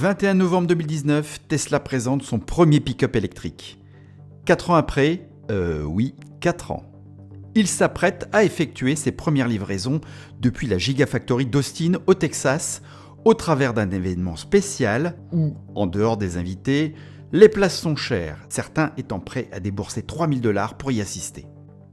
21 novembre 2019, Tesla présente son premier pick-up électrique. 4 ans après, 4 ans. Il s'apprête à effectuer ses premières livraisons depuis la Gigafactory d'Austin au Texas, au travers d'un événement spécial où, en dehors des invités, les places sont chères, certains étant prêts à débourser 3000 $ pour y assister.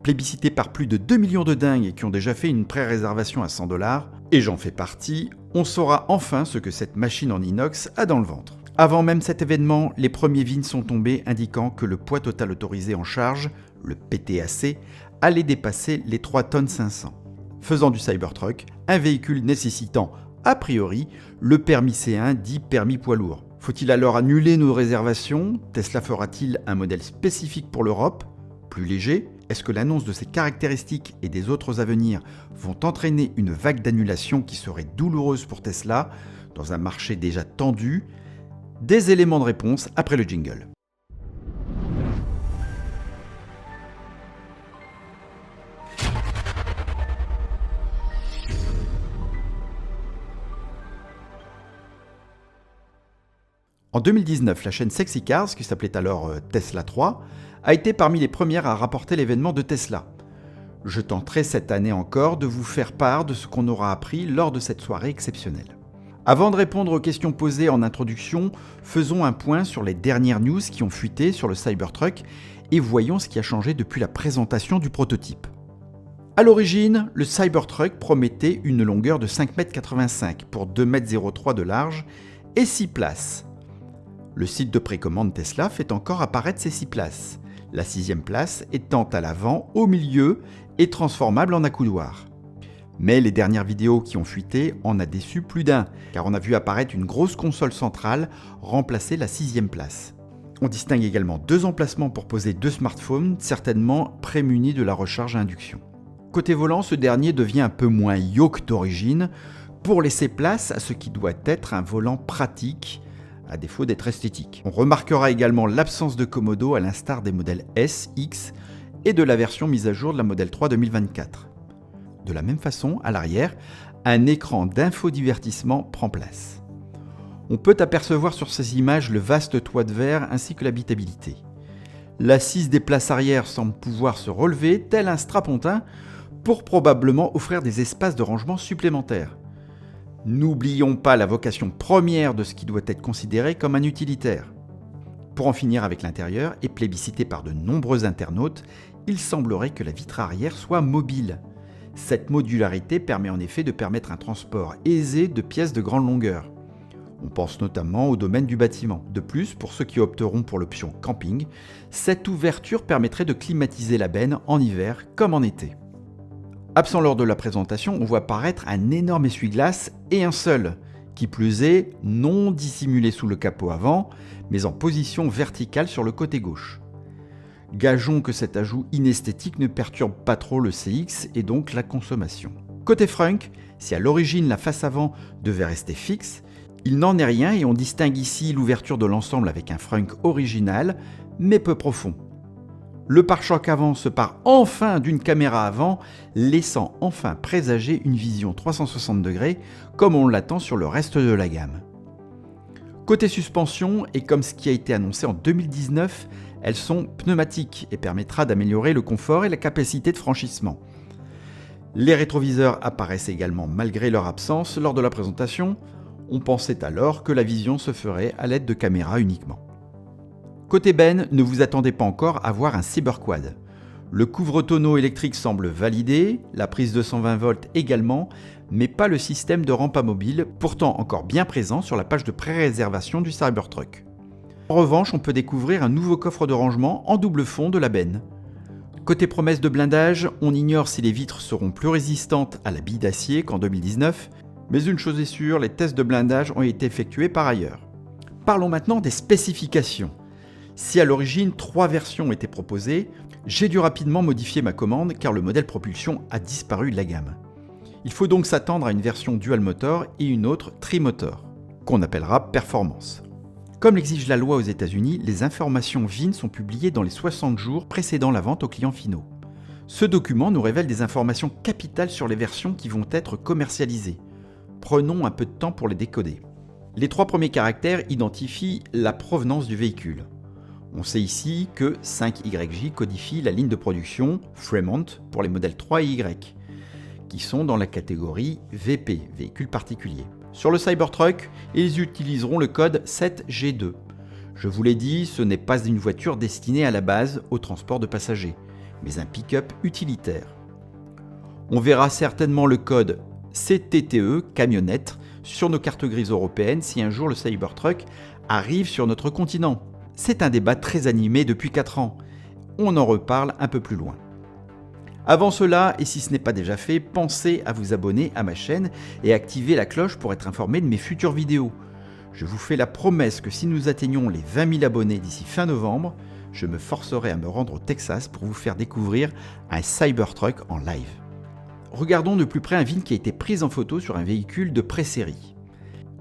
Plébiscité par plus de 2 millions de dingues qui ont déjà fait une pré-réservation à 100 $, et j'en fais partie, on saura enfin ce que cette machine en inox a dans le ventre. Avant même cet événement, les premiers VIN sont tombés indiquant que le poids total autorisé en charge, le PTAC, allait dépasser les 3 tonnes 500, faisant du Cybertruck un véhicule nécessitant, a priori, le permis C1 dit permis poids lourd. Faut-il alors annuler nos réservations? Tesla fera-t-il un modèle spécifique pour l'Europe, plus léger? Est-ce que l'annonce de ces caractéristiques et des autres à venir vont entraîner une vague d'annulation qui serait douloureuse pour Tesla dans un marché déjà tendu? Des éléments de réponse après le jingle. En 2019, la chaîne Sexy Cars, qui s'appelait alors Tesla 3, a été parmi les premières à rapporter l'événement de Tesla. Je tenterai cette année encore de vous faire part de ce qu'on aura appris lors de cette soirée exceptionnelle. Avant de répondre aux questions posées en introduction, faisons un point sur les dernières news qui ont fuité sur le Cybertruck et voyons ce qui a changé depuis la présentation du prototype. A l'origine, le Cybertruck promettait une longueur de 5,85 m pour 2,03 m de large et 6 places. Le site de précommande Tesla fait encore apparaître ces 6 places, la 6e place étant à l'avant, au milieu et transformable en accoudoir. Mais les dernières vidéos qui ont fuité en a déçu plus d'un, car on a vu apparaître une grosse console centrale remplacer la 6e place. On distingue également 2 emplacements pour poser 2 smartphones, certainement prémunis de la recharge à induction. Côté volant, ce dernier devient un peu moins yoke d'origine, pour laisser place à ce qui doit être un volant pratique, à défaut d'être esthétique. On remarquera également l'absence de commodo à l'instar des modèles S, X et de la version mise à jour de la Model 3 2024. De la même façon, à l'arrière, un écran d'infodivertissement prend place. On peut apercevoir sur ces images le vaste toit de verre ainsi que l'habitabilité. L'assise des places arrière semble pouvoir se relever tel un strapontin pour probablement offrir des espaces de rangement supplémentaires. N'oublions pas la vocation première de ce qui doit être considéré comme un utilitaire. Pour en finir avec l'intérieur, et plébiscité par de nombreux internautes, il semblerait que la vitre arrière soit mobile. Cette modularité permet en effet de permettre un transport aisé de pièces de grande longueur. On pense notamment au domaine du bâtiment. De plus, pour ceux qui opteront pour l'option camping, cette ouverture permettrait de climatiser la benne en hiver comme en été. Absent lors de la présentation, on voit apparaître un énorme essuie-glace et un seul, qui plus est non dissimulé sous le capot avant, mais en position verticale sur le côté gauche. Gageons que cet ajout inesthétique ne perturbe pas trop le CX et donc la consommation. Côté frunk, si à l'origine la face avant devait rester fixe, il n'en est rien et on distingue ici l'ouverture de l'ensemble avec un frunk original, mais peu profond. Le pare-choc avant se pare enfin d'une caméra avant, laissant enfin présager une vision 360 degrés comme on l'attend sur le reste de la gamme. Côté suspension, et comme ce qui a été annoncé en 2019, elles sont pneumatiques et permettra d'améliorer le confort et la capacité de franchissement. Les rétroviseurs apparaissent également malgré leur absence lors de la présentation. On pensait alors que la vision se ferait à l'aide de caméras uniquement. Côté benne, ne vous attendez pas encore à voir un Cyberquad. Le couvre-tonneau électrique semble validé, la prise de 120 volts également, mais pas le système de rampe à mobile, pourtant encore bien présent sur la page de pré-réservation du Cybertruck. En revanche, on peut découvrir un nouveau coffre de rangement en double fond de la benne. Côté promesse de blindage, on ignore si les vitres seront plus résistantes à la bille d'acier qu'en 2019, mais une chose est sûre, les tests de blindage ont été effectués par ailleurs. Parlons maintenant des spécifications. Si à l'origine 3 versions étaient proposées, j'ai dû rapidement modifier ma commande car le modèle propulsion a disparu de la gamme. Il faut donc s'attendre à une version dual motor et une autre trimotor, qu'on appellera performance. Comme l'exige la loi aux États-Unis, les informations VIN sont publiées dans les 60 jours précédant la vente aux clients finaux. Ce document nous révèle des informations capitales sur les versions qui vont être commercialisées. Prenons un peu de temps pour les décoder. Les 3 premiers caractères identifient la provenance du véhicule. On sait ici que 5YJ codifie la ligne de production Fremont pour les modèles 3 et Y, qui sont dans la catégorie VP, véhicule particulier. Sur le Cybertruck, ils utiliseront le code 7G2. Je vous l'ai dit, ce n'est pas une voiture destinée à la base au transport de passagers, mais un pick-up utilitaire. On verra certainement le code CTTE, camionnette, sur nos cartes grises européennes si un jour le Cybertruck arrive sur notre continent. C'est un débat très animé depuis 4 ans. On en reparle un peu plus loin. Avant cela, et si ce n'est pas déjà fait, pensez à vous abonner à ma chaîne et activer la cloche pour être informé de mes futures vidéos. Je vous fais la promesse que si nous atteignons les 20 000 abonnés d'ici fin novembre, je me forcerai à me rendre au Texas pour vous faire découvrir un Cybertruck en live. Regardons de plus près un ville qui a été pris en photo sur un véhicule de pré-série.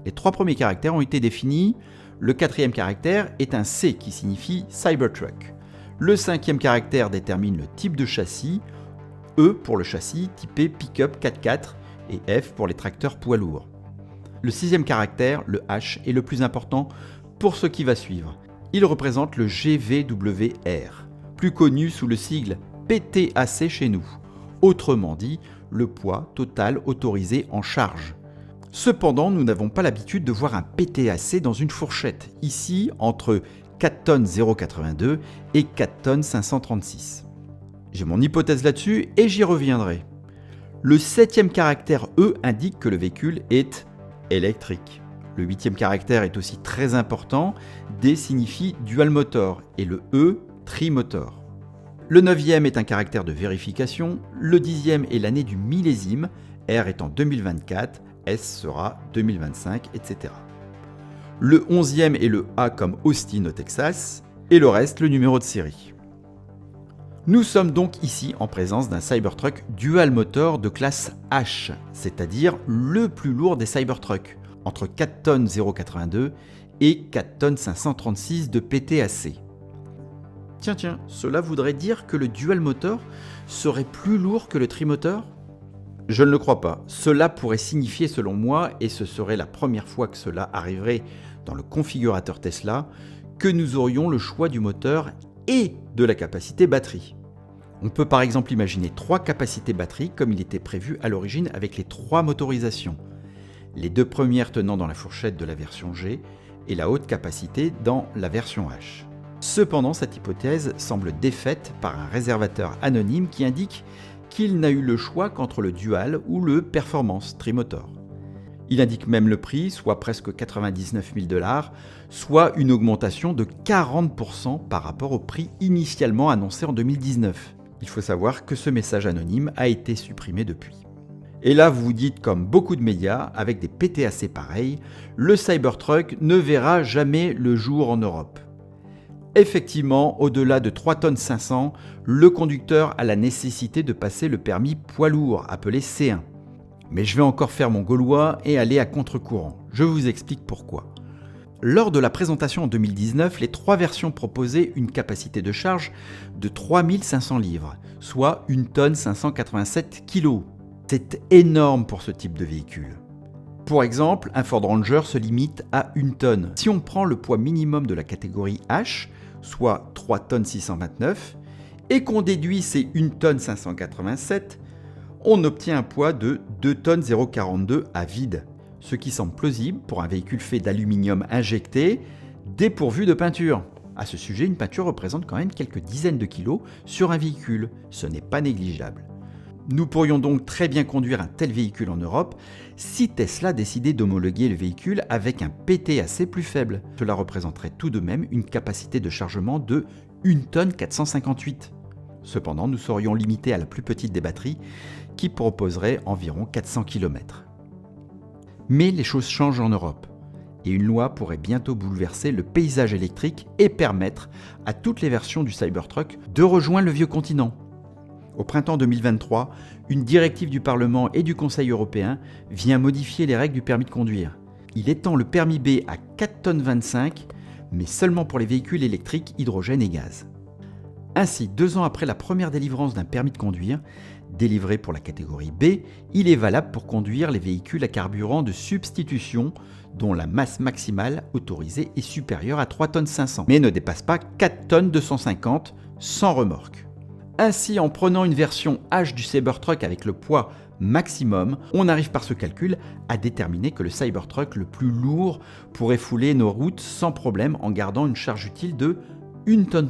Les 3 premiers caractères ont été définis. Le 4e caractère est un C qui signifie Cybertruck. Le 5e caractère détermine le type de châssis, E pour le châssis typé pick-up 4x4 et F pour les tracteurs poids lourds. Le 6e caractère, le H, est le plus important pour ce qui va suivre. Il représente le GVWR, plus connu sous le sigle PTAC chez nous. Autrement dit, le poids total autorisé en charge. Cependant, nous n'avons pas l'habitude de voir un PTAC dans une fourchette, ici entre 4 tonnes 0,82 et 4 tonnes 536. J'ai mon hypothèse là-dessus et j'y reviendrai. Le 7e caractère E indique que le véhicule est électrique. Le 8e caractère est aussi très important, D signifie dual motor et le E trimotor. Le 9e est un caractère de vérification, le 10e est l'année du millésime, R est en 2024, S sera 2025, etc. Le 11e est le A comme Austin au Texas, et le reste le numéro de série. Nous sommes donc ici en présence d'un Cybertruck dual motor de classe H, c'est-à-dire le plus lourd des Cybertrucks, entre 4 tonnes 0,82 et 4 tonnes 536 de PTAC. Tiens, cela voudrait dire que le dual motor serait plus lourd que le trimotor ? Je ne le crois pas. Cela pourrait signifier selon moi, et ce serait la première fois que cela arriverait dans le configurateur Tesla, que nous aurions le choix du moteur et de la capacité batterie. On peut par exemple imaginer 3 capacités batterie comme il était prévu à l'origine avec les 3 motorisations. Les 2 premières tenant dans la fourchette de la version G et la haute capacité dans la version H. Cependant, cette hypothèse semble défaite par un réservateur anonyme qui indique qu'il n'a eu le choix qu'entre le dual ou le performance trimotor. Il indique même le prix, soit presque 99 000 $, soit une augmentation de 40% par rapport au prix initialement annoncé en 2019. Il faut savoir que ce message anonyme a été supprimé depuis. Et là, vous vous dites, comme beaucoup de médias, avec des PTAC pareils, le Cybertruck ne verra jamais le jour en Europe. Effectivement, au-delà de 3 tonnes 500, le conducteur a la nécessité de passer le permis poids lourd, appelé C1. Mais je vais encore faire mon gaulois et aller à contre-courant. Je vous explique pourquoi. Lors de la présentation en 2019, les 3 versions proposaient une capacité de charge de 3500 livres, soit 1 tonne 587 kg. C'est énorme pour ce type de véhicule. Pour exemple, un Ford Ranger se limite à 1 tonne. Si on prend le poids minimum de la catégorie H, soit 3 tonnes 629, et qu'on déduit ces 1 tonne 587, on obtient un poids de 2 tonnes 042 à vide, ce qui semble plausible pour un véhicule fait d'aluminium injecté, dépourvu de peinture. À ce sujet, une peinture représente quand même quelques dizaines de kilos sur un véhicule, ce n'est pas négligeable. Nous pourrions donc très bien conduire un tel véhicule en Europe si Tesla décidait d'homologuer le véhicule avec un PTAC plus faible. Cela représenterait tout de même une capacité de chargement de 1 tonne 458. Cependant, nous serions limités à la plus petite des batteries qui proposerait environ 400 km. Mais les choses changent en Europe et une loi pourrait bientôt bouleverser le paysage électrique et permettre à toutes les versions du Cybertruck de rejoindre le vieux continent. Au printemps 2023, une directive du Parlement et du Conseil européen vient modifier les règles du permis de conduire. Il étend le permis B à 4 tonnes 25, mais seulement pour les véhicules électriques, hydrogène et gaz. Ainsi, 2 ans après la première délivrance d'un permis de conduire, Délivré pour la catégorie B, il est valable pour conduire les véhicules à carburant de substitution dont la masse maximale autorisée est supérieure à 3,5 tonnes, mais ne dépasse pas 4,250 tonnes sans remorque. Ainsi, en prenant une version H du Cybertruck avec le poids maximum, on arrive par ce calcul à déterminer que le Cybertruck le plus lourd pourrait fouler nos routes sans problème en gardant une charge utile de 1,3 tonne.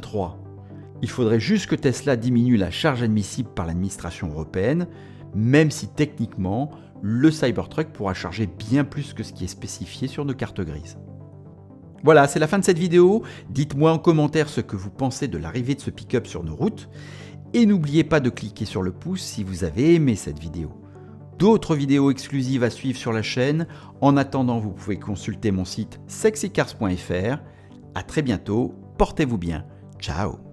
Il faudrait juste que Tesla diminue la charge admissible par l'administration européenne, même si techniquement, le Cybertruck pourra charger bien plus que ce qui est spécifié sur nos cartes grises. Voilà, c'est la fin de cette vidéo. Dites-moi en commentaire ce que vous pensez de l'arrivée de ce pick-up sur nos routes. Et n'oubliez pas de cliquer sur le pouce si vous avez aimé cette vidéo. D'autres vidéos exclusives à suivre sur la chaîne. En attendant, vous pouvez consulter mon site sexycars.fr. À très bientôt, portez-vous bien. Ciao.